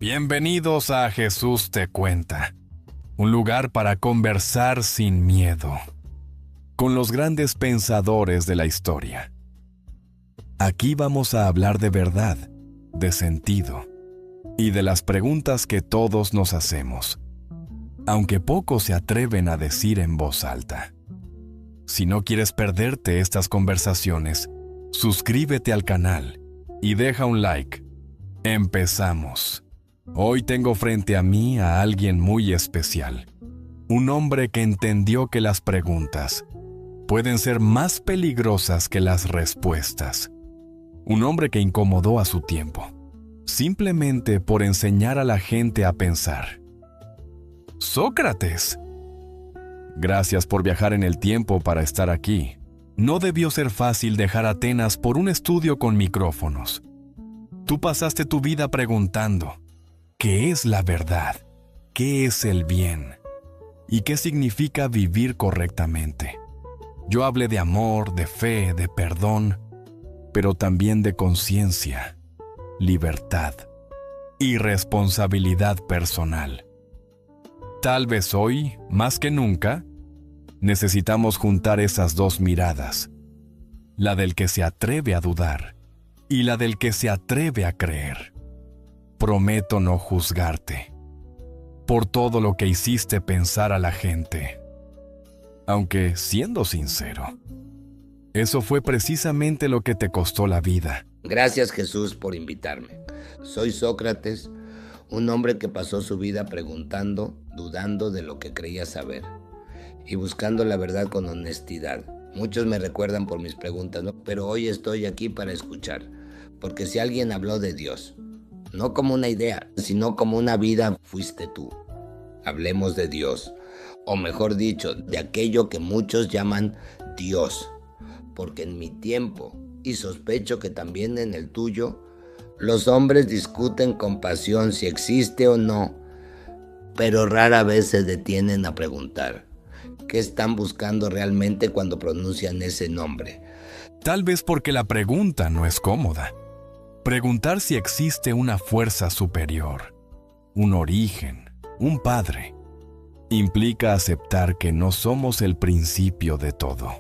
Bienvenidos a Jesús te cuenta, un lugar para conversar sin miedo, con los grandes pensadores de la historia. Aquí vamos a hablar de verdad, de sentido y de las preguntas que todos nos hacemos, aunque pocos se atreven a decir en voz alta. Si no quieres perderte estas conversaciones, suscríbete al canal y deja un like. Empezamos. Hoy tengo frente a mí a alguien muy especial. Un hombre que entendió que las preguntas pueden ser más peligrosas que las respuestas. Un hombre que incomodó a su tiempo, simplemente por enseñar a la gente a pensar. ¡Sócrates! Gracias por viajar en el tiempo para estar aquí. No debió ser fácil dejar Atenas por un estudio con micrófonos. Tú pasaste tu vida preguntando, ¿qué es la verdad? ¿Qué es el bien? ¿Y qué significa vivir correctamente? Yo hablé de amor, de fe, de perdón, pero también de conciencia, libertad y responsabilidad personal. Tal vez hoy, más que nunca, necesitamos juntar esas dos miradas, la del que se atreve a dudar y la del que se atreve a creer. Prometo no juzgarte por todo lo que hiciste pensar a la gente. Aunque, siendo sincero, eso fue precisamente lo que te costó la vida. Gracias, Jesús, por invitarme. Soy Sócrates, un hombre que pasó su vida preguntando, dudando de lo que creía saber y buscando la verdad con honestidad. Muchos me recuerdan por mis preguntas, ¿no? Pero hoy estoy aquí para escuchar, porque si alguien habló de Dios, no como una idea, sino como una vida, fuiste tú. Hablemos de Dios, o mejor dicho, de aquello que muchos llaman Dios, porque en mi tiempo, y sospecho que también en el tuyo, los hombres discuten con pasión si existe o no, pero rara vez se detienen a preguntar, ¿qué están buscando realmente cuando pronuncian ese nombre? Tal vez porque la pregunta no es cómoda. Preguntar si existe una fuerza superior, un origen, un padre, implica aceptar que no somos el principio de todo.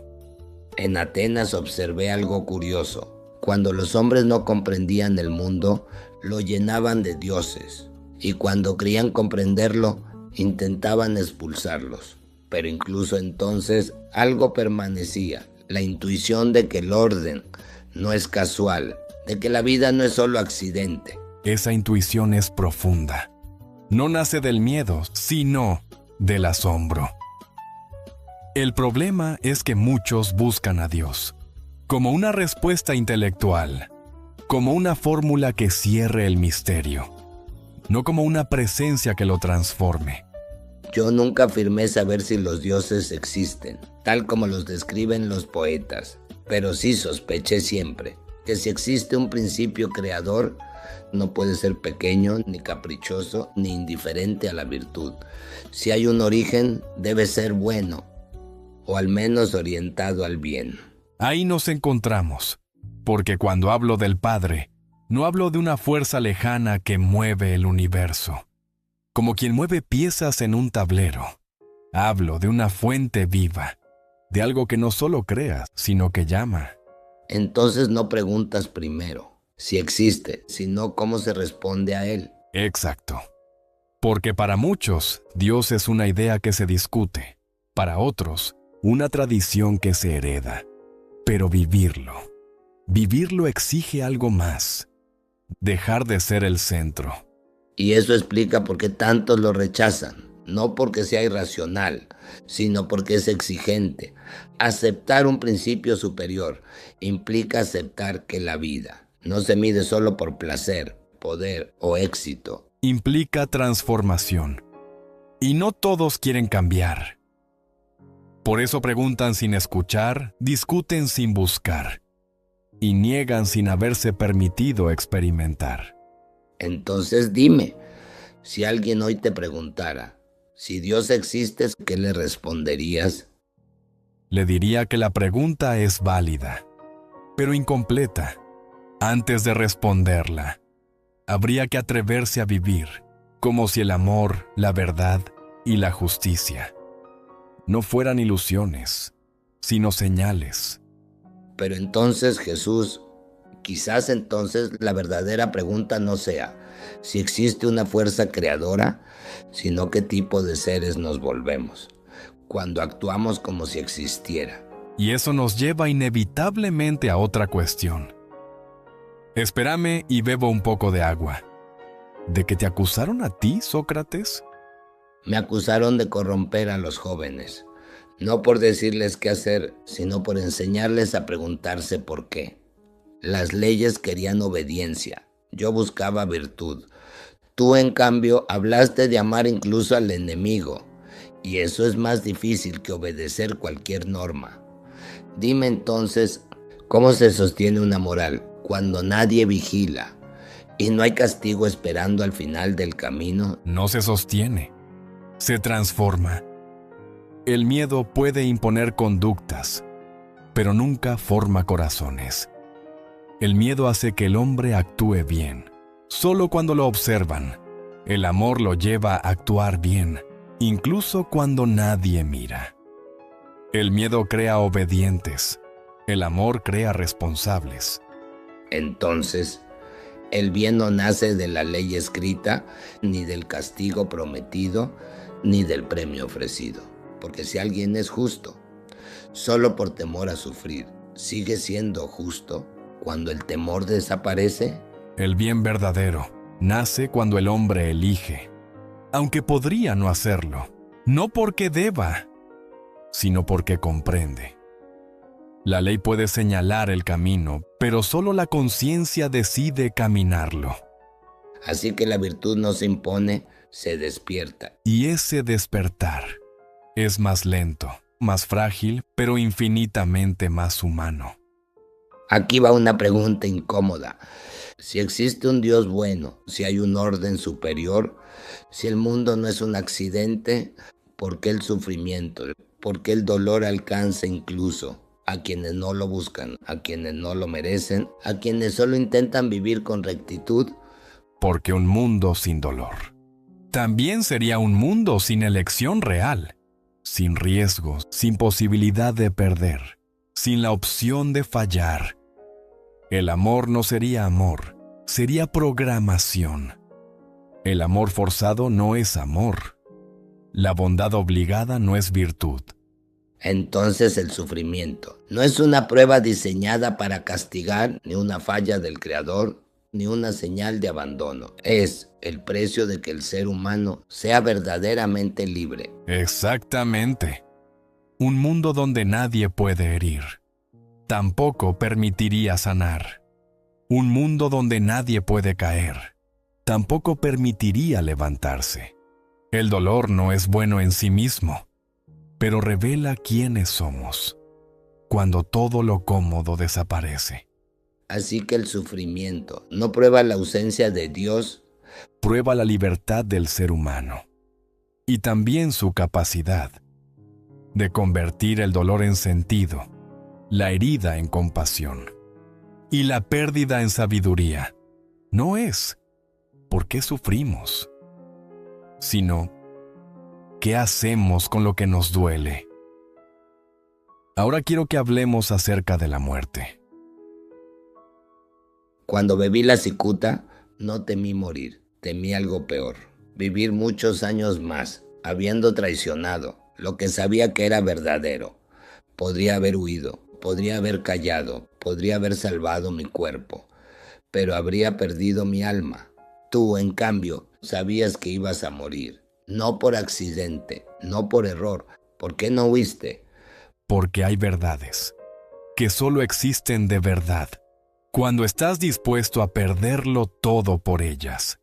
En Atenas observé algo curioso. Cuando los hombres no comprendían el mundo, lo llenaban de dioses, y cuando creían comprenderlo, intentaban expulsarlos. Pero incluso entonces algo permanecía, la intuición de que el orden no es casual, de que la vida no es solo accidente. Esa intuición es profunda. No nace del miedo, sino del asombro. El problema es que muchos buscan a Dios como una respuesta intelectual, como una fórmula que cierre el misterio, no como una presencia que lo transforme. Yo nunca afirmé saber si los dioses existen, tal como los describen los poetas, pero sí sospeché siempre que si existe un principio creador, no puede ser pequeño, ni caprichoso, ni indiferente a la virtud. Si hay un origen, debe ser bueno, o al menos orientado al bien. Ahí nos encontramos, porque cuando hablo del Padre, no hablo de una fuerza lejana que mueve el universo, como quien mueve piezas en un tablero. Hablo de una fuente viva, de algo que no solo crea, sino que llama. Entonces no preguntas primero si existe, sino cómo se responde a él. Exacto. Porque para muchos, Dios es una idea que se discute. Para otros, una tradición que se hereda. Pero vivirlo exige algo más. Dejar de ser el centro. Y eso explica por qué tantos lo rechazan. No porque sea irracional, sino porque es exigente. Aceptar un principio superior implica aceptar que la vida no se mide solo por placer, poder o éxito. Implica transformación. Y no todos quieren cambiar. Por eso preguntan sin escuchar, discuten sin buscar, y niegan sin haberse permitido experimentar. Entonces dime, si alguien hoy te preguntara, si Dios existe, ¿qué le responderías? Le diría que la pregunta es válida, pero incompleta. Antes de responderla, Habría que atreverse a vivir, como si el amor, la verdad y la justicia no fueran ilusiones, sino señales. Pero entonces, Jesús, quizás entonces la verdadera pregunta no sea si existe una fuerza creadora, sino qué tipo de seres nos volvemos cuando actuamos como si existiera. Y eso nos lleva inevitablemente a otra cuestión. Espérame y bebo un poco de agua. ¿De que te acusaron a ti, Sócrates? Me acusaron de corromper a los jóvenes, no por decirles qué hacer, sino por enseñarles a preguntarse por qué. Las leyes querían obediencia, yo buscaba virtud. Tú, en cambio, hablaste de amar incluso al enemigo, y eso es más difícil que obedecer cualquier norma. Dime entonces, ¿cómo se sostiene una moral cuando nadie vigila y no hay castigo esperando al final del camino? No se sostiene, se transforma. El miedo puede imponer conductas, pero nunca forma corazones. El miedo hace que el hombre actúe bien, solo cuando lo observan. El amor lo lleva a actuar bien, incluso cuando nadie mira. El miedo crea obedientes, el amor crea responsables. Entonces, el bien no nace de la ley escrita, ni del castigo prometido, ni del premio ofrecido. Porque si alguien es justo, solo por temor a sufrir, ¿sigue siendo justo cuando el temor desaparece? El bien verdadero nace cuando el hombre elige, aunque podría no hacerlo, no porque deba, sino porque comprende. La ley puede señalar el camino, pero solo la conciencia decide caminarlo. Así que la virtud no se impone, se despierta. Y ese despertar es más lento, más frágil, pero infinitamente más humano. Aquí va una pregunta incómoda. Si existe un Dios bueno, si hay un orden superior, si el mundo no es un accidente, ¿por qué el sufrimiento? ¿Por qué el dolor alcanza incluso a quienes no lo buscan, a quienes no lo merecen, a quienes solo intentan vivir con rectitud? Porque un mundo sin dolor también sería un mundo sin elección real, sin riesgos, sin posibilidad de perder, sin la opción de fallar. El amor no sería amor, sería programación. El amor forzado no es amor. La bondad obligada no es virtud. Entonces el sufrimiento no es una prueba diseñada para castigar, ni una falla del Creador, ni una señal de abandono. Es el precio de que el ser humano sea verdaderamente libre. Exactamente. Un mundo donde nadie puede herir. Tampoco permitiría sanar. Un mundo donde nadie puede caer. Tampoco permitiría levantarse. El dolor no es bueno en sí mismo, pero revela quiénes somos cuando todo lo cómodo desaparece. Así que el sufrimiento no prueba la ausencia de Dios, prueba la libertad del ser humano y también su capacidad de convertir el dolor en sentido, la herida en compasión y la pérdida en sabiduría. No es por qué sufrimos, sino qué hacemos con lo que nos duele. Ahora quiero que hablemos acerca de la muerte. Cuando bebí la cicuta, no temí morir, temí algo peor. Vivir muchos años más, habiendo traicionado lo que sabía que era verdadero. Podría haber huido, podría haber callado, podría haber salvado mi cuerpo, pero habría perdido mi alma. Tú, en cambio, sabías que ibas a morir, no por accidente, no por error. ¿Por qué no huiste? Porque hay verdades que solo existen de verdad cuando estás dispuesto a perderlo todo por ellas.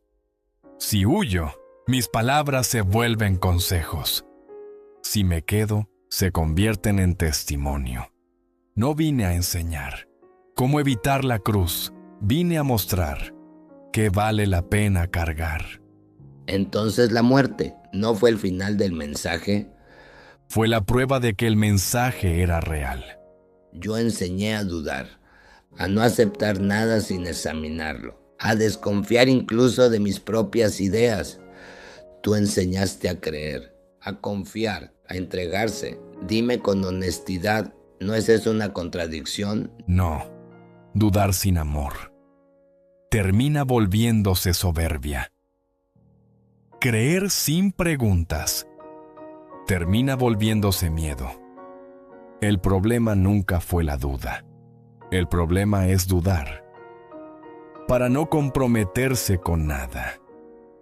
Si huyo, mis palabras se vuelven consejos. Si me quedo, se convierten en testimonio. No vine a enseñar cómo evitar la cruz, vine a mostrar que vale la pena cargar. Entonces la muerte no fue el final del mensaje. Fue la prueba de que el mensaje era real. Yo enseñé a dudar, a no aceptar nada sin examinarlo, a desconfiar incluso de mis propias ideas. Tú enseñaste a creer, a confiar, a entregarse. Dime con honestidad, ¿no es eso una contradicción? No, dudar sin amor termina volviéndose soberbia. Creer sin preguntas termina volviéndose miedo. El problema nunca fue la duda. El problema es dudar, para no comprometerse con nada.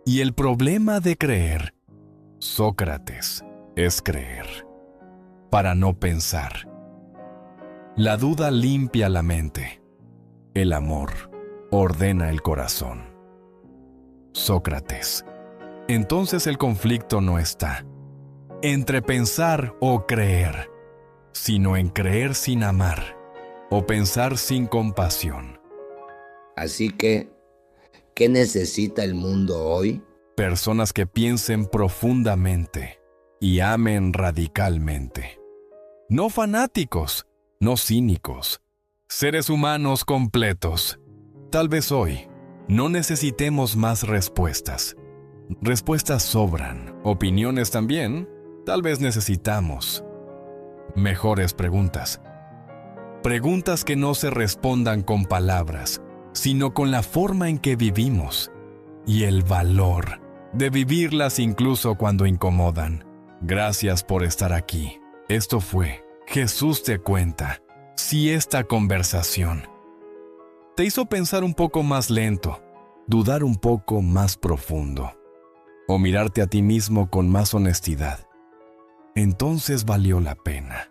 Y el problema de creer, Sócrates, es creer, para no pensar. La duda limpia la mente. El amor ordena el corazón. Sócrates. Entonces el conflicto no está entre pensar o creer, sino en creer sin amar o pensar sin compasión. Así que, ¿qué necesita el mundo hoy? Personas que piensen profundamente y amen radicalmente. No fanáticos, no cínicos, seres humanos completos. Tal vez hoy no necesitemos más respuestas. Respuestas sobran, opiniones también. Tal vez necesitamos mejores preguntas. Preguntas que no se respondan con palabras, sino con la forma en que vivimos y el valor de vivirlas incluso cuando incomodan. Gracias por estar aquí. Esto fue Jesús te cuenta. Si esta conversación te hizo pensar un poco más lento, dudar un poco más profundo, o mirarte a ti mismo con más honestidad, entonces valió la pena.